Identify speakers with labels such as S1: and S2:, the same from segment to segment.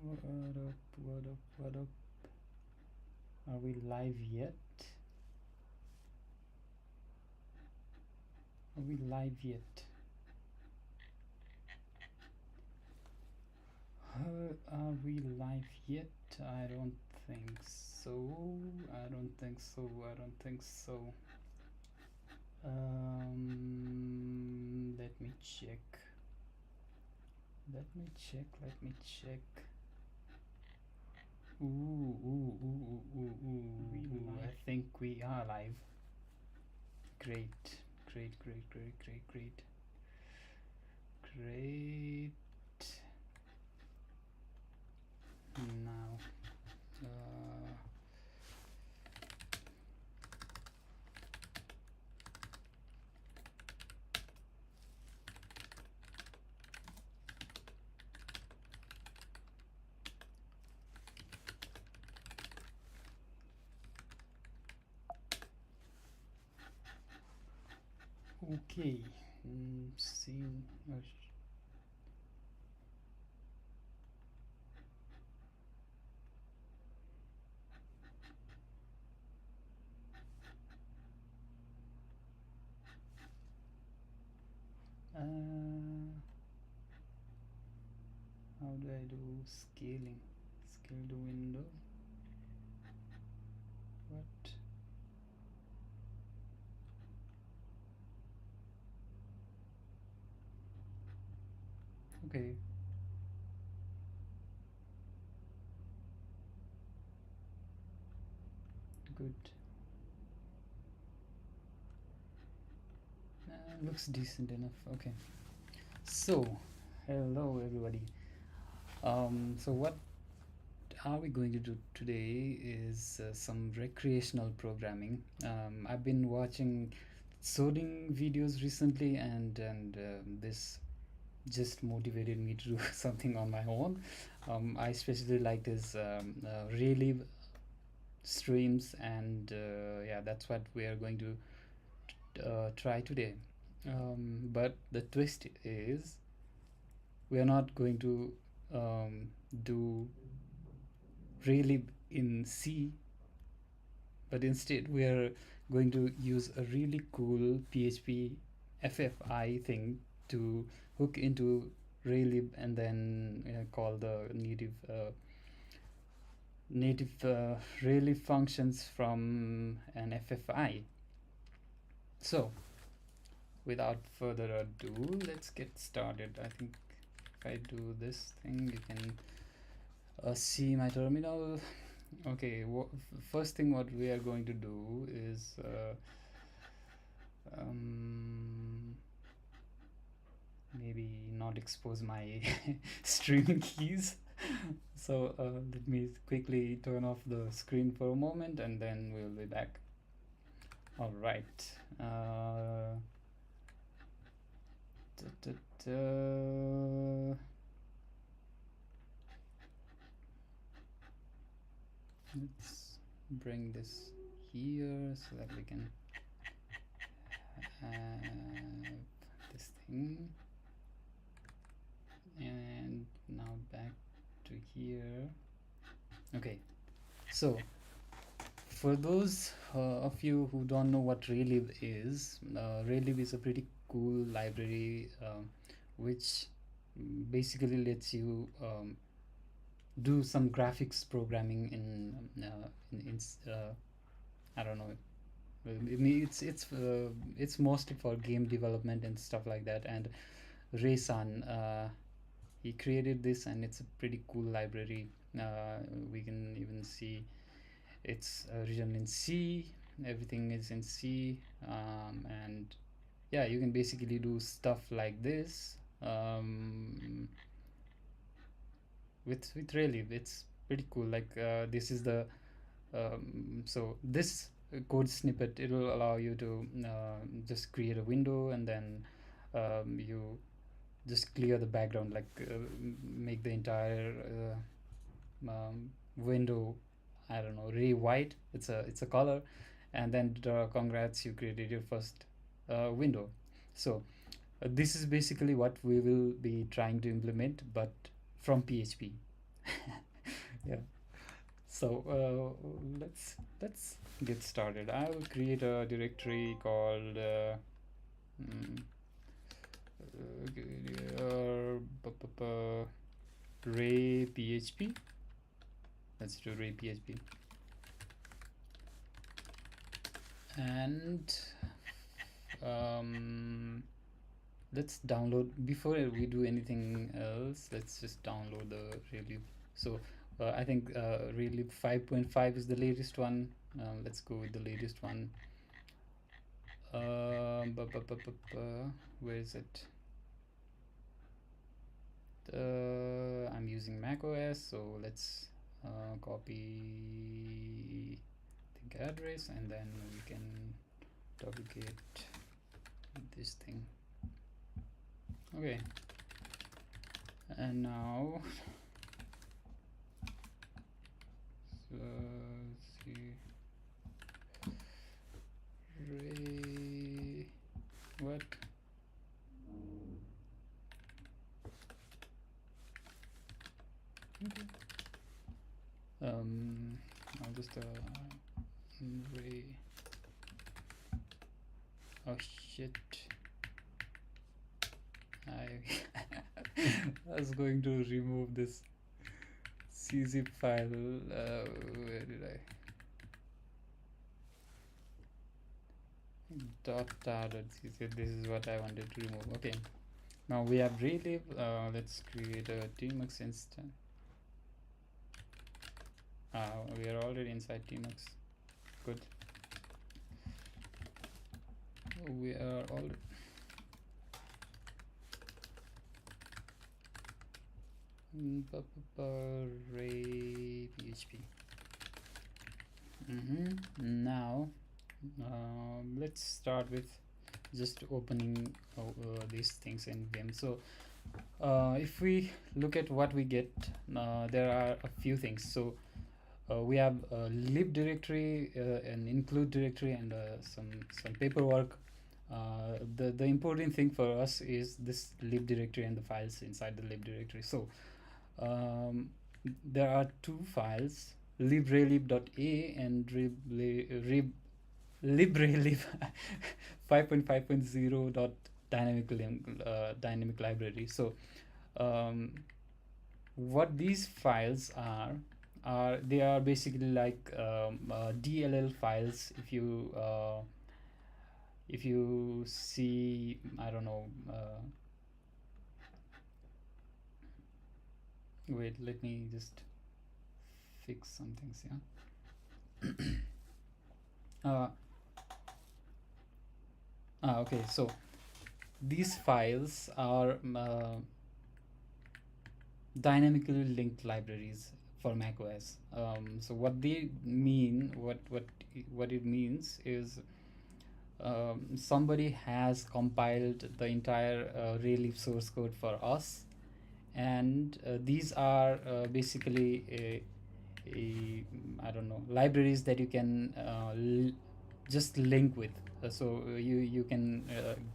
S1: What up, what up, what up? Are we live yet? Are we live yet? Are we live yet? I don't think so. I don't think so. I don't think so. Let me check. Let me check. Let me check. Ooh. I think we are live. Great. Great. Now, okay. See. How do I do scaling? Scale the window. What? Okay. Good. Looks decent enough. Okay. So, hello everybody. So what are we going to do today is some recreational programming. I've been watching coding videos recently, and this just motivated me to do something on my own. I especially like this relive streams, and yeah, that's what we are going to try today. But the twist is we are not going to do relive in C, but instead we are going to use a really cool PHP FFI thing to hook into Raylib and then call the native Raylib functions from an FFI. So without further ado, let's get started. I think if I do this thing, you can see my terminal. Okay, first thing what we are going to do is maybe not expose my streaming keys. So let me quickly turn off the screen for a moment and then we'll be back. All right. Let's bring this here so that we can have this thing, and now back to here. Okay, so for those of you who don't know what Relive is a pretty cool library which basically lets you do some graphics programming in I don't know. I mean, it's mostly for game development and stuff like that. And Ray-san, he created this, and it's a pretty cool library. We can even see it's written in C. Everything is in C, and yeah, you can basically do stuff like this with Relief. It's pretty cool. Like this is the so this code snippet, it will allow you to just create a window, and then you just clear the background, like make the entire window, I don't know, really white. It's a color, and then congrats, you created your first window. So this is basically what we will be trying to implement, but from PHP. Yeah. So let's get started. I will create a directory called mm, Ray PHP. Let's do Ray PHP. And um, let's download, before we do anything else, let's just download the Raylib. So I think Raylib 5.5 is the latest one. Let's go with the latest one. Where is it? I'm using Mac OS, so let's copy the address, and then we can duplicate this thing. Okay, and now let's see, Ray, what? Okay. I'll just Ray. Oh shit! I I was going to remove this czip file. Where did I? .tar.czip. This is what I wanted to remove. Okay. Now we have Raylib. Let's create a tmux instance. We are already inside tmux. Good. We are already. Ray PHP. Now let's start with just opening these things in Vim. So if we look at what we get, there are a few things. So we have a lib directory, an include directory, and some paperwork. The important thing for us is this lib directory and the files inside the lib directory. So there are two files, libraylib.a and libraylib 5.5.0 dot dynamic library. So what these files are they are basically like DLL files. If you see, I don't know, wait, let me just fix some things here. Okay, so these files are dynamically linked libraries for macOS. So what they mean, what it means is somebody has compiled the entire Raylib source code for us, and these are basically I don't know, libraries that you can just link with. So you can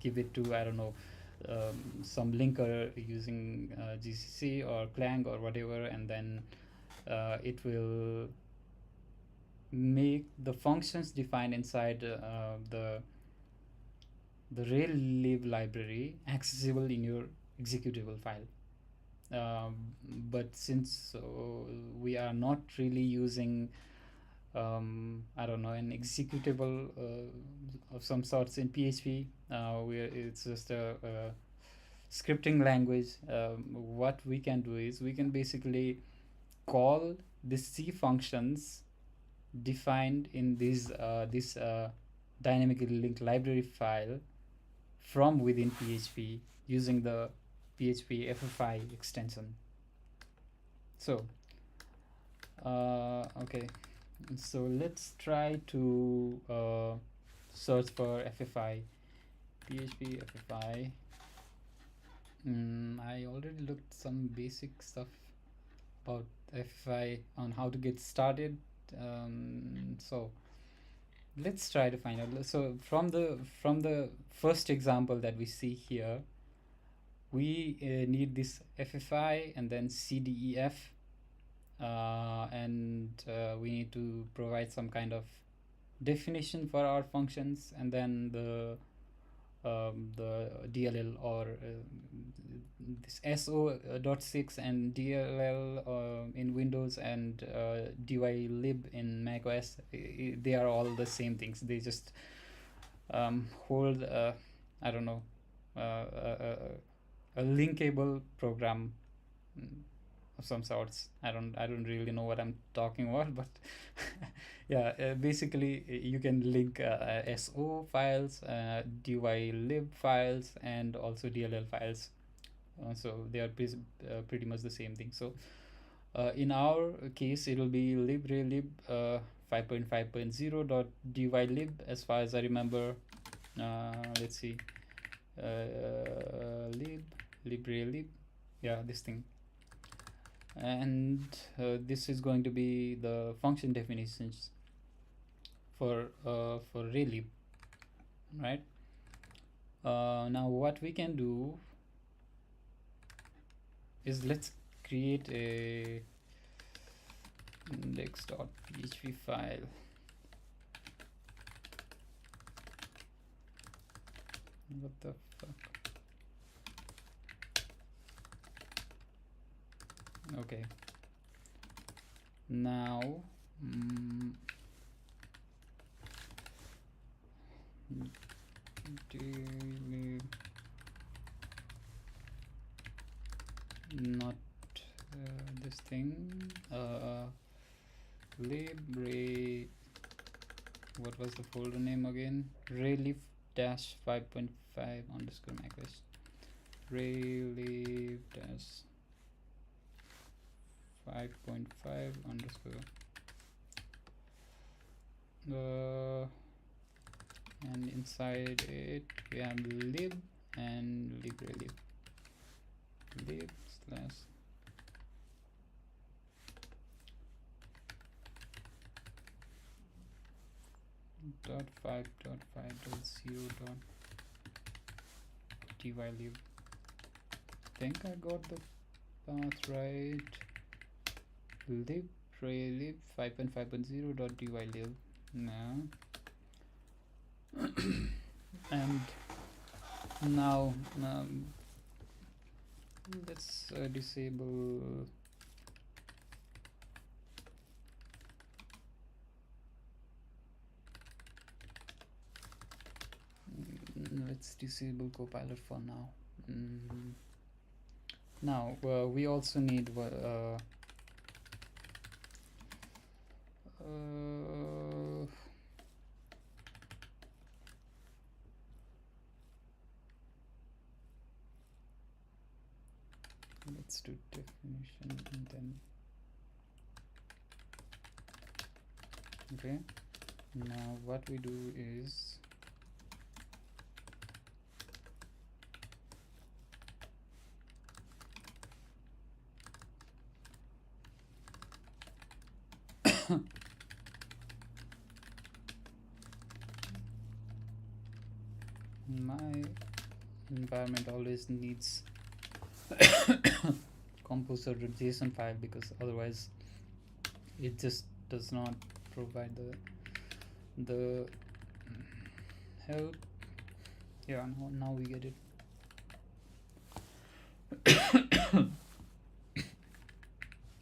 S1: give it to, I don't know, some linker using GCC or Clang or whatever, and then it will make the functions defined inside the Raylib library accessible in your executable file. But since we are not really using I don't know, an executable of some sorts in PHP, it's just a scripting language. What we can do is we can basically call the C functions defined in this dynamically linked library file from within PHP using the PHP FFI extension. So okay, so let's try to search for FFI, PHP FFI. I already looked some basic stuff about FFI on how to get started. So let's try to find out. So from the first example that we see here, we need this FFI and then CDEF, and we need to provide some kind of definition for our functions, and then the DLL, or this SO.6 and DLL in Windows, and dylib in macOS. They are all the same things. They just hold I don't know, a linkable program, of some sorts. I don't really know what I'm talking about, but yeah, basically you can link SO files, dylib files, and also DLL files. So they are pretty much the same thing. So in our case, it'll be librelib 5.5.0 dot dylib, as far as I remember. Let's see, librelib, yeah, this thing. And this is going to be the function definitions for relib, right? Now what we can do is, let's create a index.php file. What the fuck? Okay. Now, daily, not this thing. Libre. What was the folder name again? Relief dash 5.5 underscore macOS. Relief dash 5.5 underscore. And inside it we have lib and librelib. Lib slash dot 5.5.0 dot dylib. Think I got the path right. Librelib 5.5.0 dot dylib. Now and now let's disable let's disable Copilot for now. Now we also need let's do definition, and then okay. Now what we do is my environment always needs composer.json file, because otherwise it just does not provide the help. Yeah, now we get it.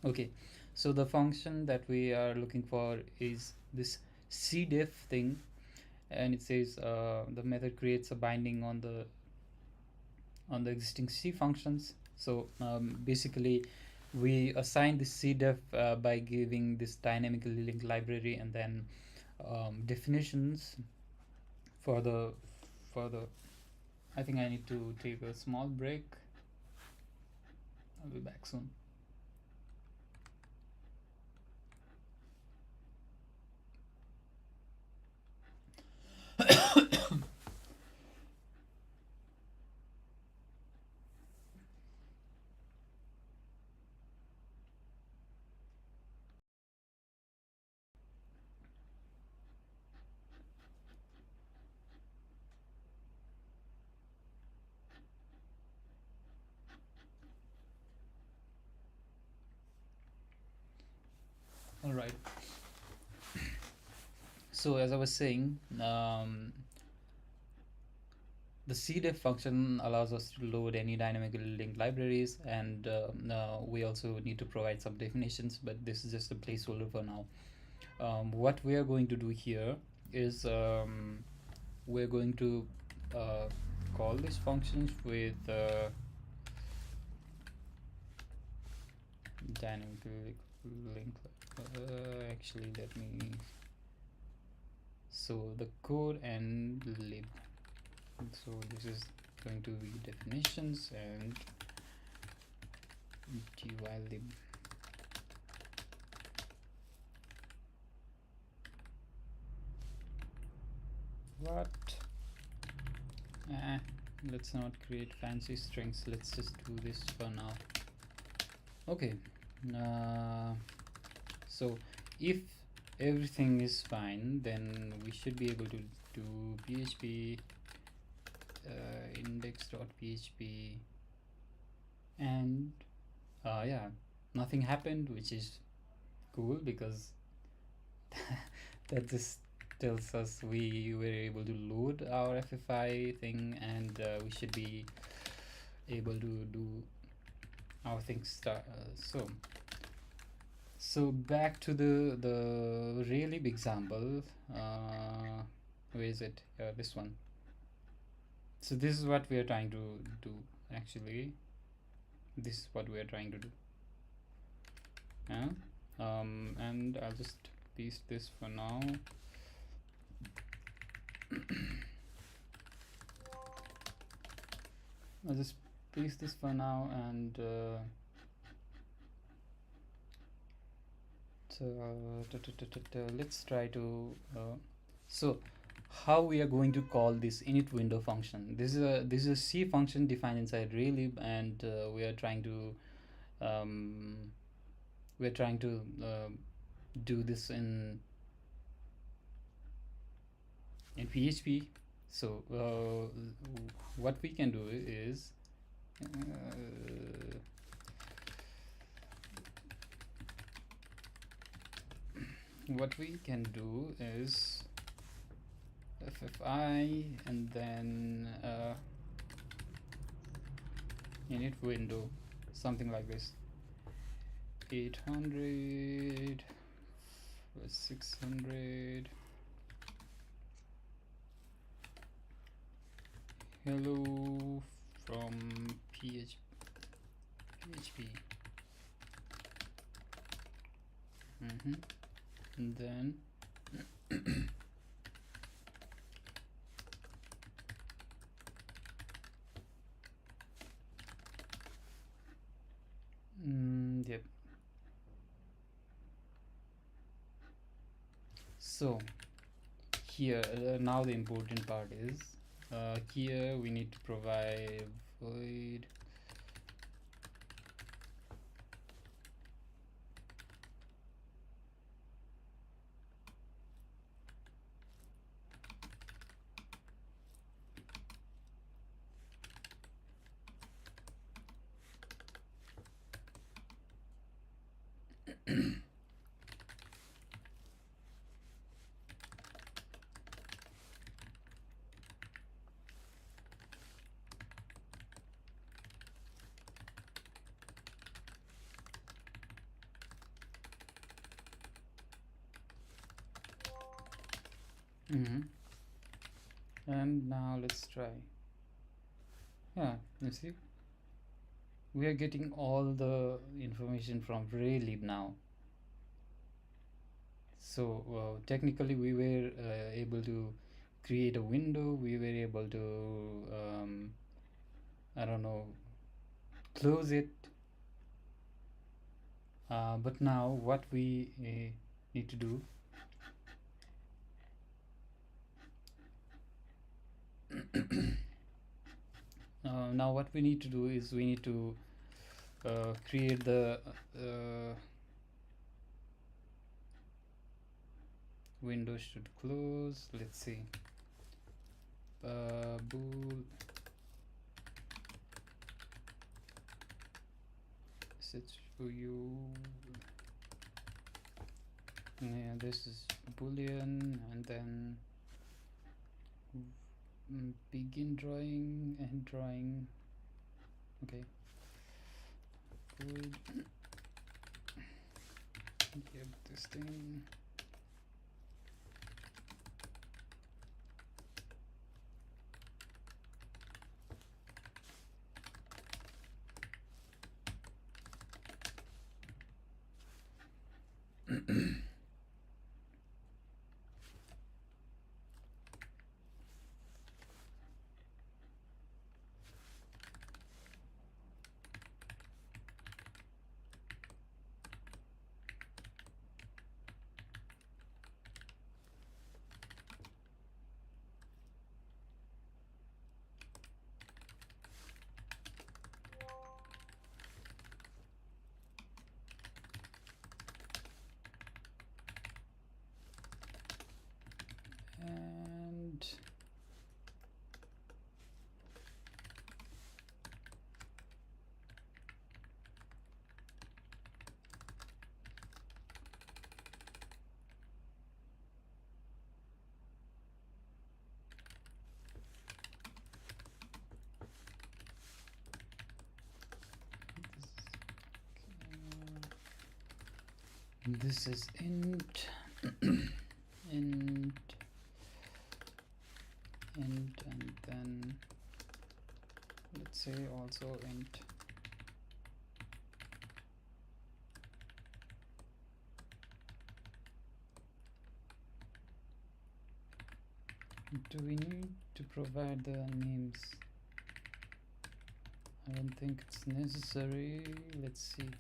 S1: Okay, so the function that we are looking for is this cdef thing, and it says the method creates a binding on the existing C functions. So basically we assign the cdef by giving this dynamically linked library, and then definitions for the I think I need to take a small break. I'll be back soon. So as I was saying, the cdef function allows us to load any dynamically linked libraries, and we also need to provide some definitions, but this is just a placeholder for now. What we are going to do here is we're going to uh, call these functions with dynamically link. Actually, let me. So the code and lib. So this is going to be definitions and gylib. What? Let's not create fancy strings. Let's just do this for now. Okay. So if everything is fine, then we should be able to do php index.php, and yeah, nothing happened, which is cool because that just tells us we were able to load our FFI thing, and we should be able to do our things start. So back to the really big example. Where is it? This one. So this is what we are trying to do. Actually, this is what we are trying to do. And I'll just paste this for now. I'll just paste this for now, and let's try to so how we are going to call this init window function. This is a C function defined inside relib, and we are trying to do this in PHP. So what we can do is FFI and then init window, something like this, 800 600 hello from PHP. And then yep. So here now the important part is here we need to provide void and now let's try. Yeah, you see, we are getting all the information from relib now. So technically we were able to create a window, we were able to I don't know, close it, but now what we need to do now what we need to do is we need to create the window should close. Let's see, bool message to you Yeah, this is boolean, and then begin drawing and drawing. Okay, good. Get this thing. And this is int int int, and then let's say also int. Do we need to provide the names? I don't think it's necessary. Let's see.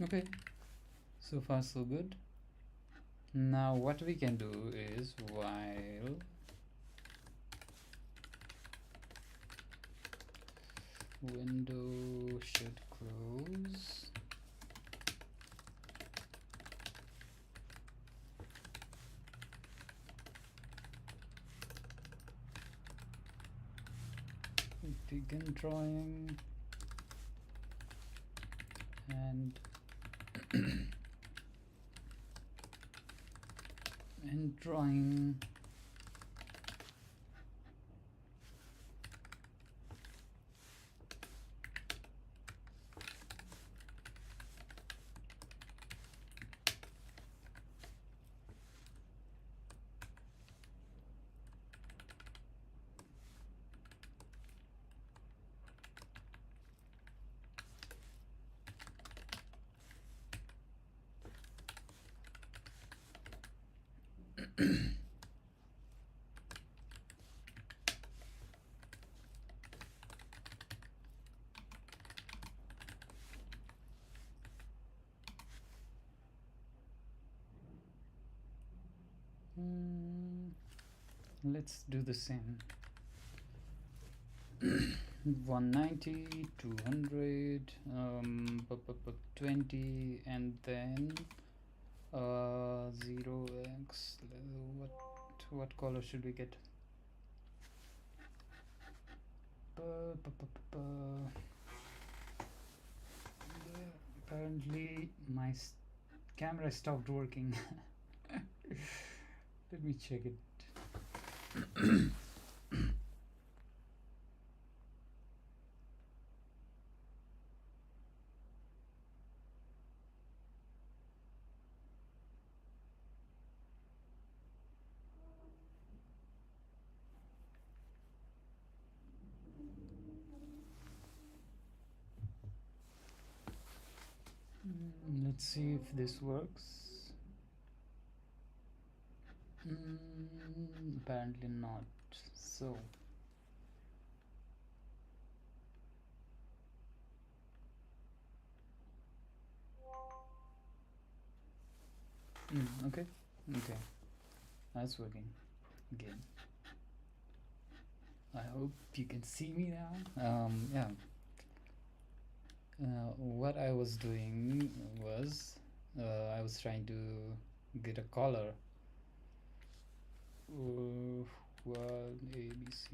S1: Okay, so far so good. Now what we can do is, while window should close, begin drawing, and and drawing. Let's do the same. 190, 200, 20, and then 0x. What color should we get? Apparently my camera stopped working. Let me check it. Let's see if this works. Apparently not. So okay, that's working again. I hope you can see me now. Yeah. What I was doing was I was trying to get a color. 1 A B C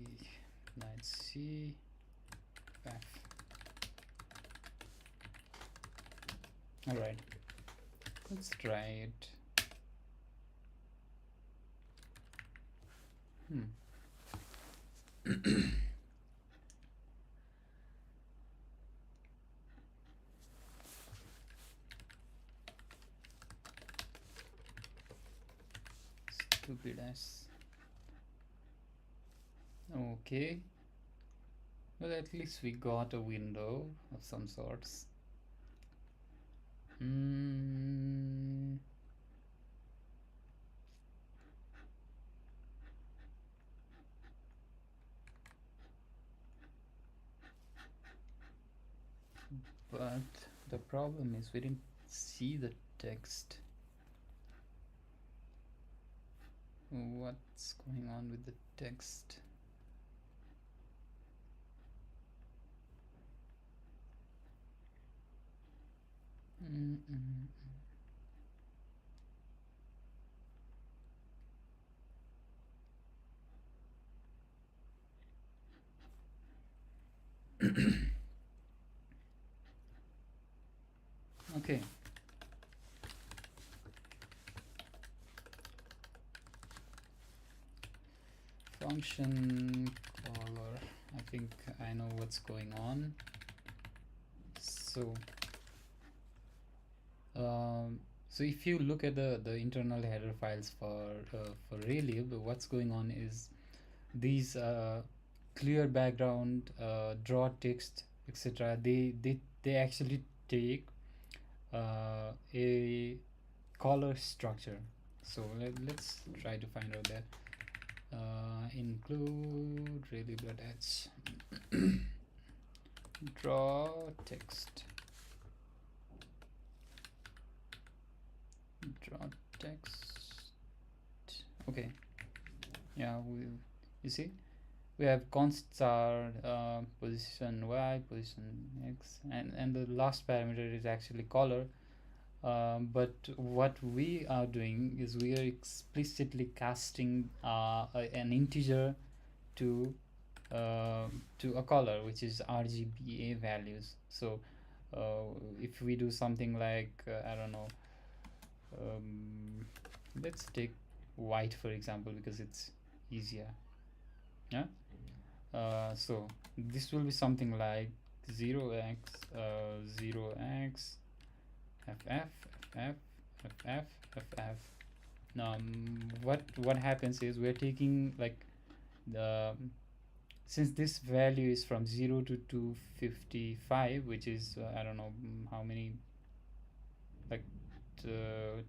S1: 9 C F. All right, let's try it. Hmm. Stupid ass. Okay, well, at least we got a window of some sorts. Mm, but the problem is we didn't see the text. What's going on with the text? Mm-mm. Okay. Function color. I think I know what's going on. So, um, so if you look at the internal header files for Raylib, what's going on is these clear background, draw text, etc. They actually take a color structure. So let's try to find out that. Include really blood edge. Draw text. Draw text. Okay. Yeah, you see we have consts are position y, position x, and the last parameter is actually color. But what we are doing is we are explicitly casting an integer to a color, which is RGBA values. So if we do something like I don't know, um, let's take white for example because it's easier. Yeah. So this will be something like 0x 0x ff ff ff ff. Now what happens is we're taking like the since this value is from 0 to 255, which is I don't know how many, like uh,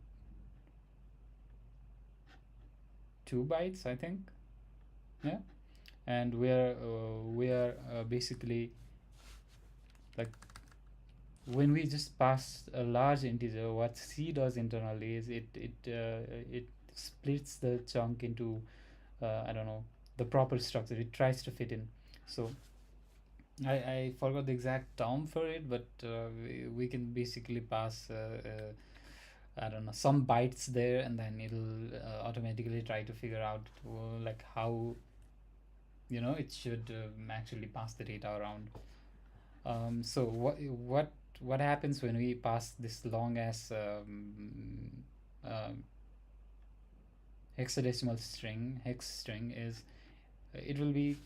S1: 2 bytes I think. Yeah. And we are basically like when we just pass a large integer, what C does internally is it splits the chunk into I don't know, the proper structure. It tries to fit in. So I forgot the exact term for it, but we can basically pass I don't know, some bytes there, and then it'll automatically try to figure out like how it should actually pass the data around. So what happens when we pass this long as um, hexadecimal string hex string is it will be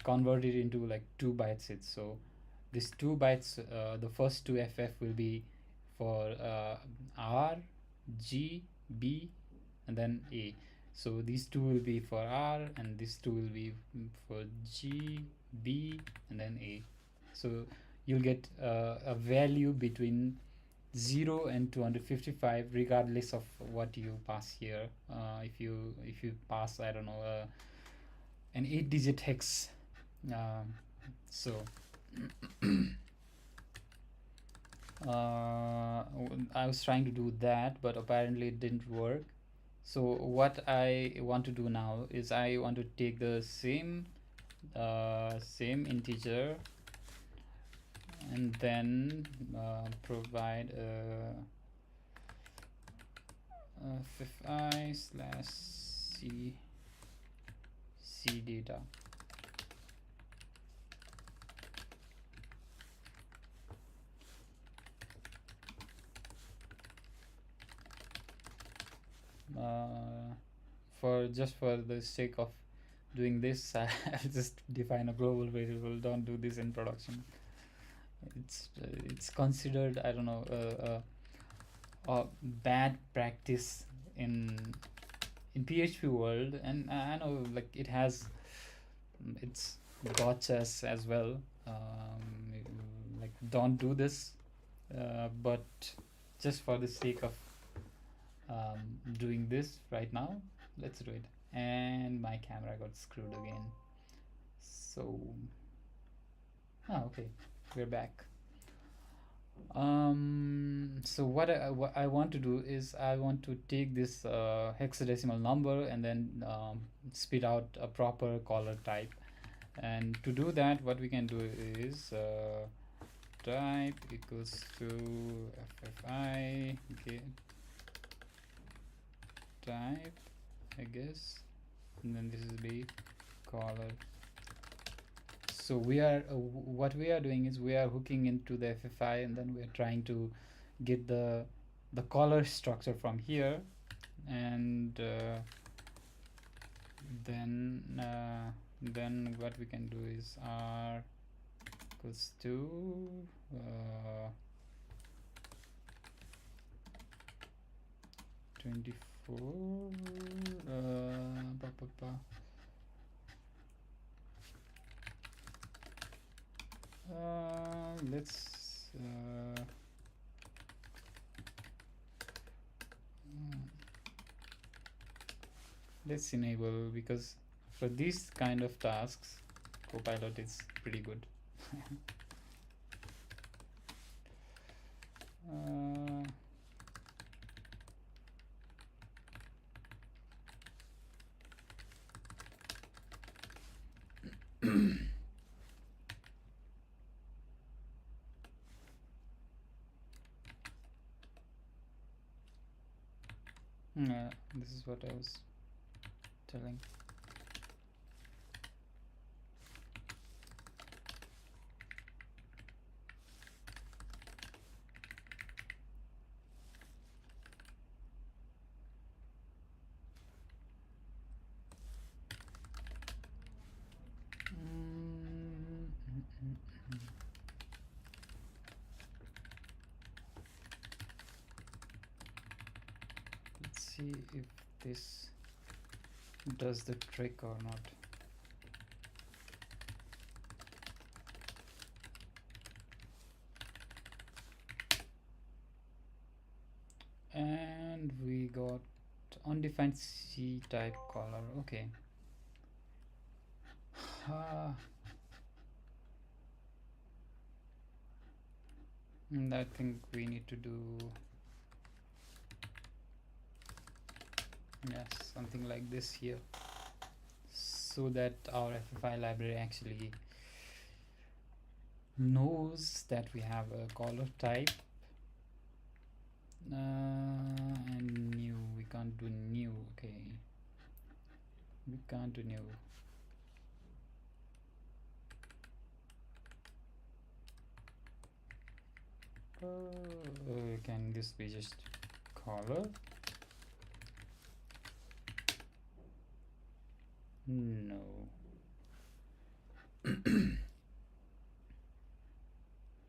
S1: converted into like 2 bytes each. So this 2 bytes, the first two ff will be for R, G, B, and then A. So these two will be for R, and these two will be for G, B, and then A. So you'll get a value between 0 and 255 regardless of what you pass here. If you pass I don't know an 8-digit hex. So I was trying to do that, but apparently it didn't work. So what I want to do now is I want to take the same integer and then provide fi slash c data. uh, for just for the sake of doing this, I'll just define a global variable. Don't do this in production. It's considered, I don't know, a bad practice in PHP world, and I know like it has its gotchas as well. Like don't do this, but just for the sake of doing this right now, let's do it. And my camera got screwed again. So, okay, we're back. So what I want to do is I want to take this hexadecimal number and then spit out a proper caller type. And to do that, what we can do is type equals to ffi get type, I guess, and then this is the caller. So we are what we are doing is we are hooking into the FFI, and then we are trying to get the caller structure from here, and then what we can do is r equals to 24 let's enable, because for these kind of tasks Copilot is pretty good. This is what I was telling. Let's see if this does the trick or not. And we got undefined C type caller. Okay. And I think we need to do something like this here, so that our FFI library actually knows that we have a caller type. And new, we can't do new. Okay, we can't do new. Can this be just caller? No.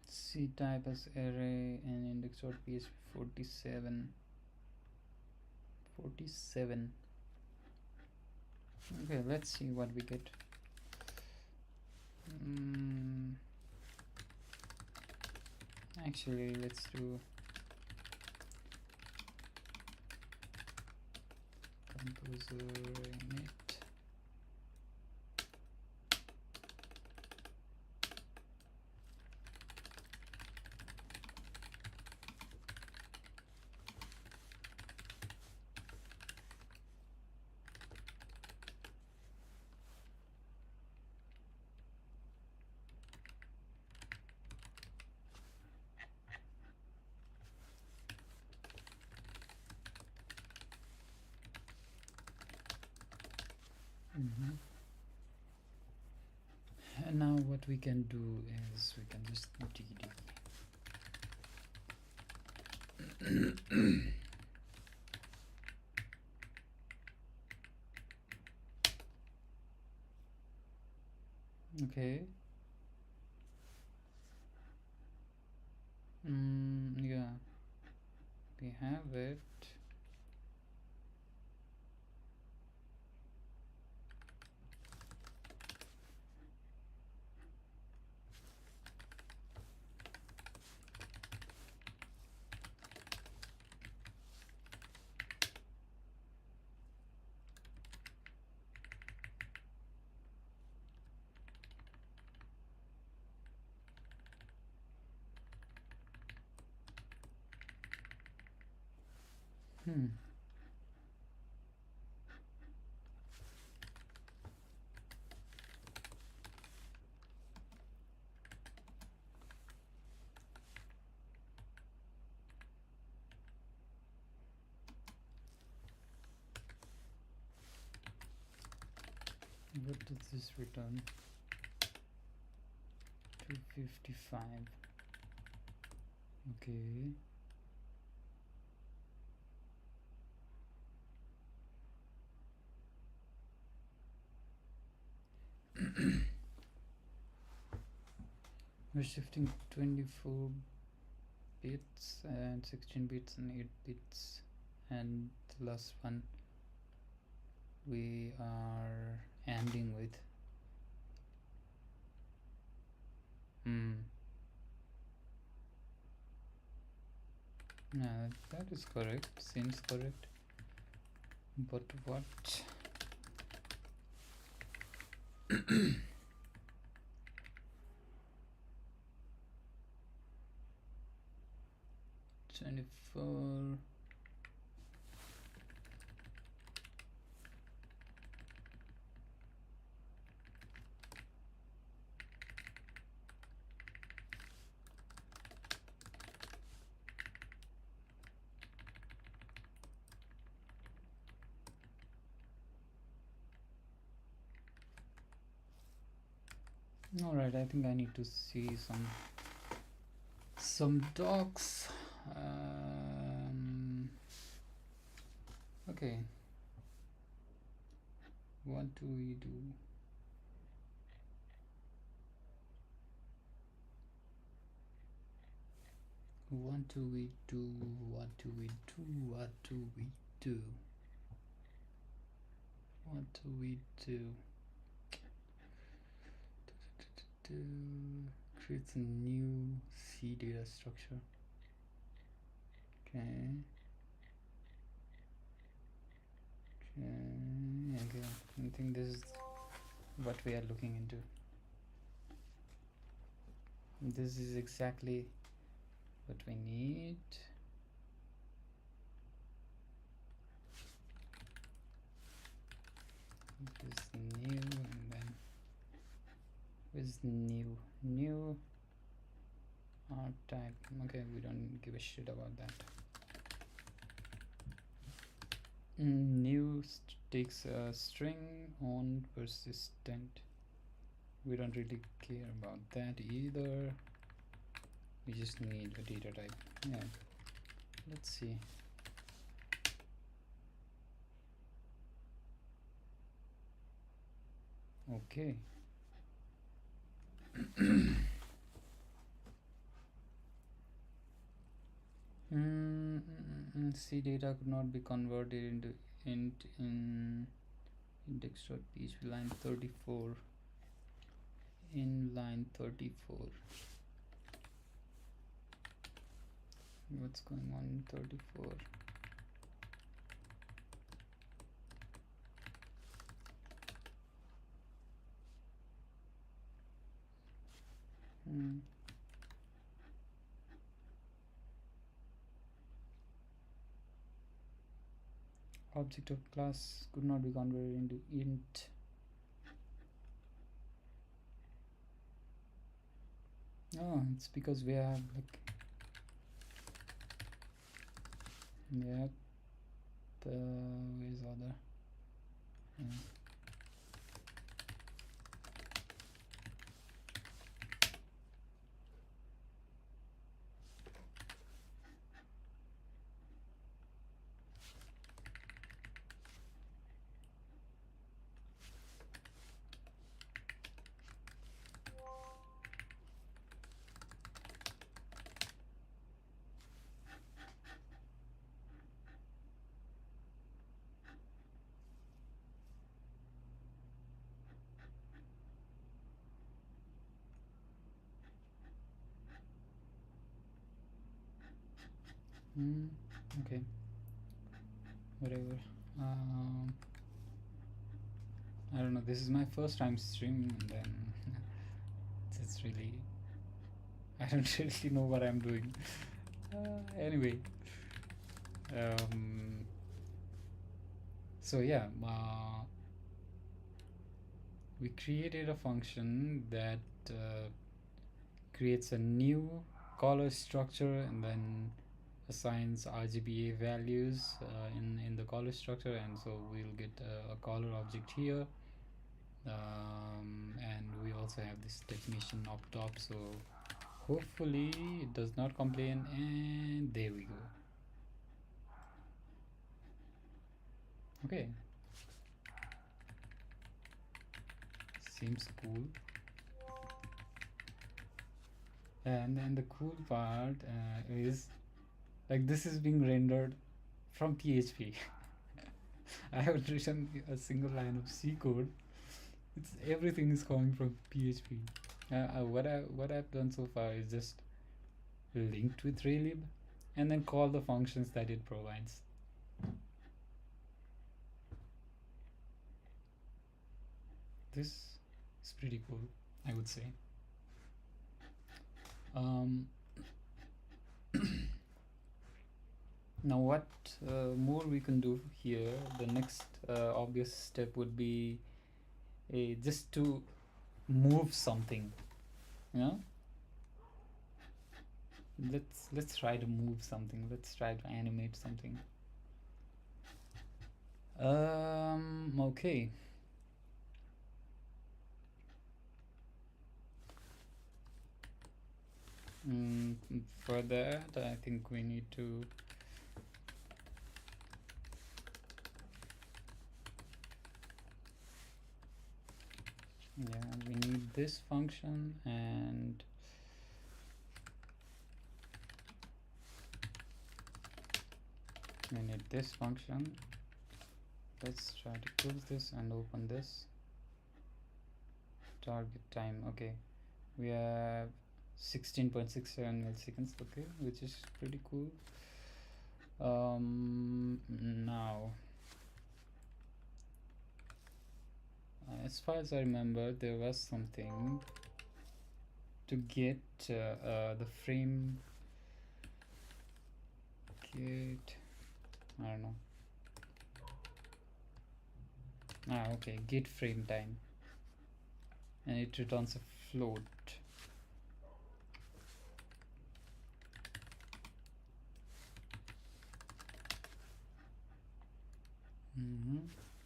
S1: C type as array and index.php 47. Okay, let's see what we get. Actually, let's do composer init. And now what we can do is we can just Okay. Yeah, we have it. Hmm. What does this return? 255. Okay. We're shifting 24 bits and 16 bits and 8 bits, and the last one we are ending with. Yeah, that is correct, seems correct, but what? 24. All right, I think I need to see some docs. Okay, what do we do? What do we do? What do we do? What do we do? What do we do? Creates a new C data structure. Okay. Okay. I think this is what we are looking into. This is exactly what we need. This new, and then with new art type. Okay, we don't give a shit about that. New takes a string on persistent. We don't really care about that either. We just need a data type. Yeah, let's see. Okay. C data could not be converted into int in index.php line 34. In line 34. What's going on in 34? Object of class could not be converted into int. Oh, it's because we have like, yep, where's other? Yeah. Mm, okay, whatever. Um, I don't know. This is my first time streaming, and then it's really I don't really know what I'm doing. Anyway, um, so yeah, we created a function that creates a new color structure and then assigns RGBA values in the color structure, and so we'll get a color object here. And we also have this definition up top, so hopefully it does not complain, and there we go. Okay, seems cool. And then the cool part is like this is being rendered from PHP. I haven't written a single line of C code. It's everything is coming from PHP. What I've done so far is just linked with Raylib and then call the functions that it provides. This is pretty cool, I would say. Um, now what more we can do here, the next obvious step would be just to move something. Yeah, let's try to move something. Let's try to animate something. Okay. For that, I think we need to we need this function, and we need this function. Let's try to close this and open this. Target time, okay, we have 16.67 milliseconds, okay, which is pretty cool. Now as far as I remember, there was something to get the frame get I don't know. Okay, get frame time, and it returns a float.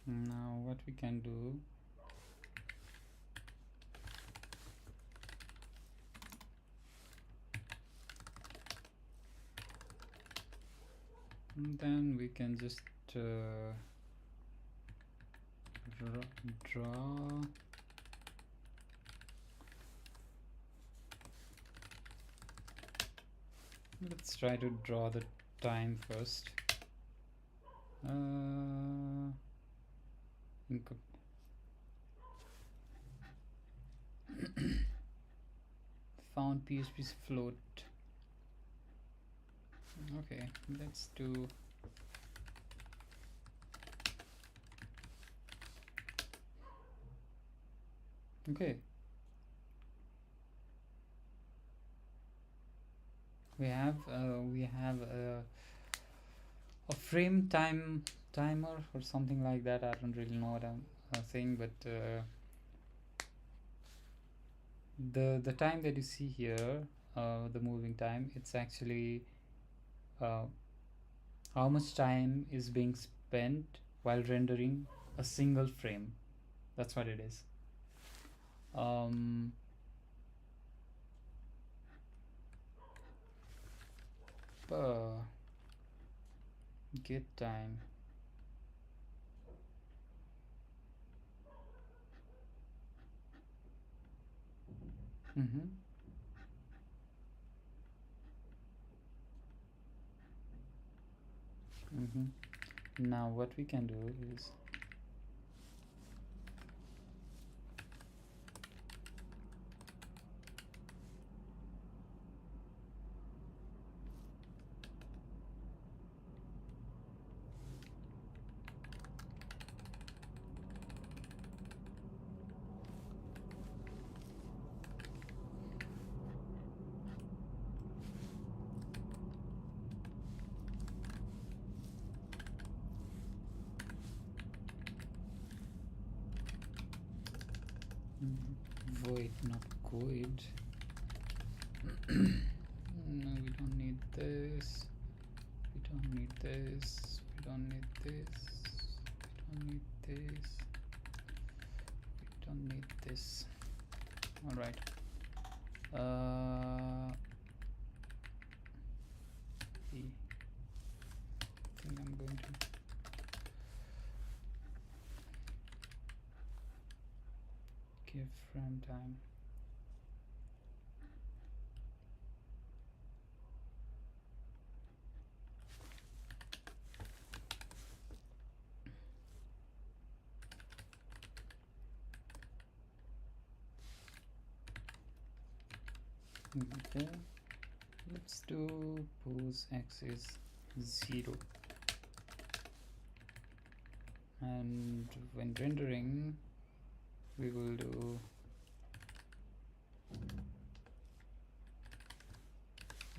S1: Now what we can do, then we can just draw let's try to draw the time first. Found PHP's float. Okay, let's do okay. We have a frame timer or something like that. I don't really know what I'm saying, but the time that you see here, the moving time, it's actually how much time is being spent while rendering a single frame. That's what it is. Get time. Now what we can do is void, not coid. No, we don't need this. We don't need this. We don't need this. We don't need this. We don't need this. All right. I think I'm going to give frame time. Okay, let's do pose x is 0, and when rendering we will do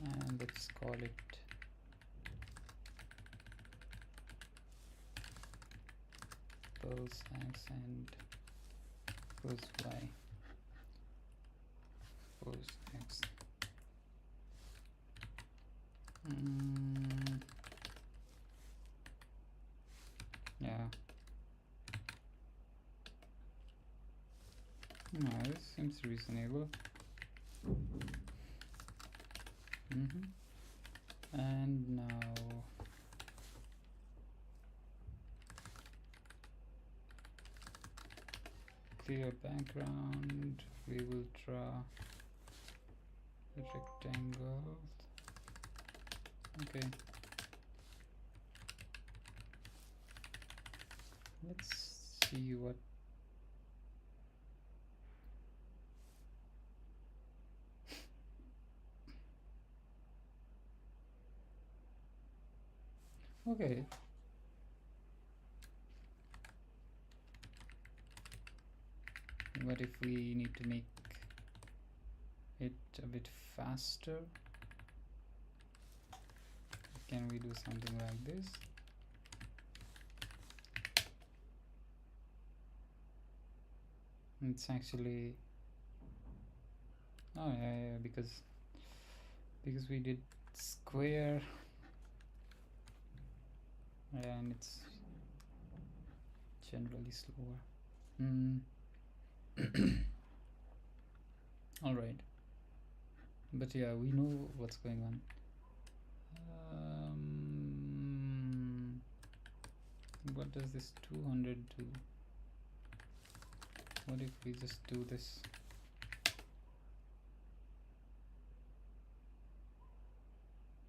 S1: and let's call it pose x and pose y. Pose x. Yeah. No, this seems reasonable. And now clear background. We will draw a rectangle. Okay. Let's see what. Okay. What if we need to make it a bit faster? Can we do something like this? It's actually yeah, because we did square and it's generally slower. All right, but yeah, we know what's going on. What does this 200 do? What if we just do this?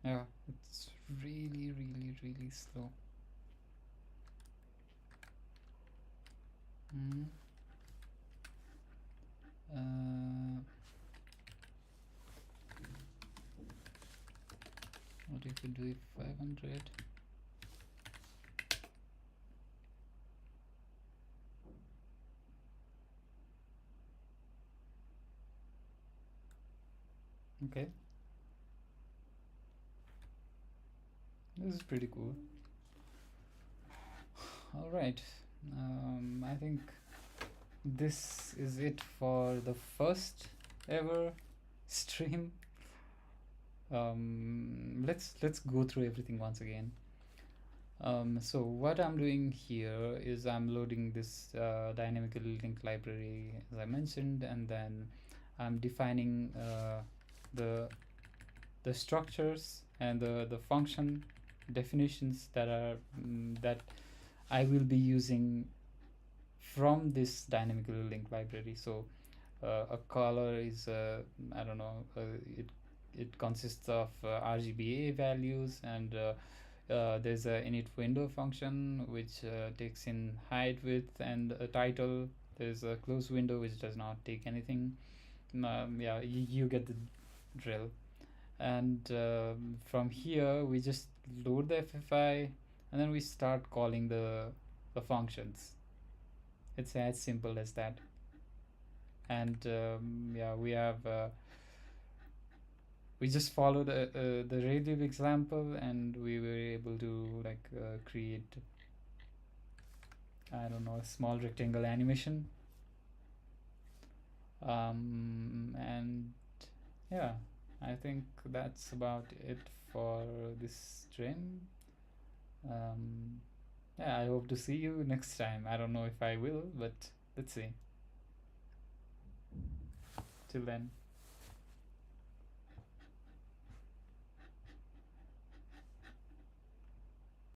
S1: Yeah, it's really slow. What if we do it 500? Okay, this is pretty cool. All right, I think this is it for the first ever stream. Let's go through everything once again. So what I'm doing here is I'm loading this dynamically linked library, as I mentioned, and then I'm defining the structures and the function definitions that are that I will be using from this dynamically linked library. So a color is I don't know, it consists of RGBA values, and there's a init window function which takes in height, width, and a title. There's a close window which does not take anything. Yeah, you get the drill. And from here we just load the FFI, and then we start calling the functions. It's as simple as that. And yeah, we have we just followed the radial example, and we were able to like create, I don't know, a small rectangle animation. And yeah, I think that's about it for this stream. um, yeah, I hope to see you next time. I don't know if I will, but let's see. Till then.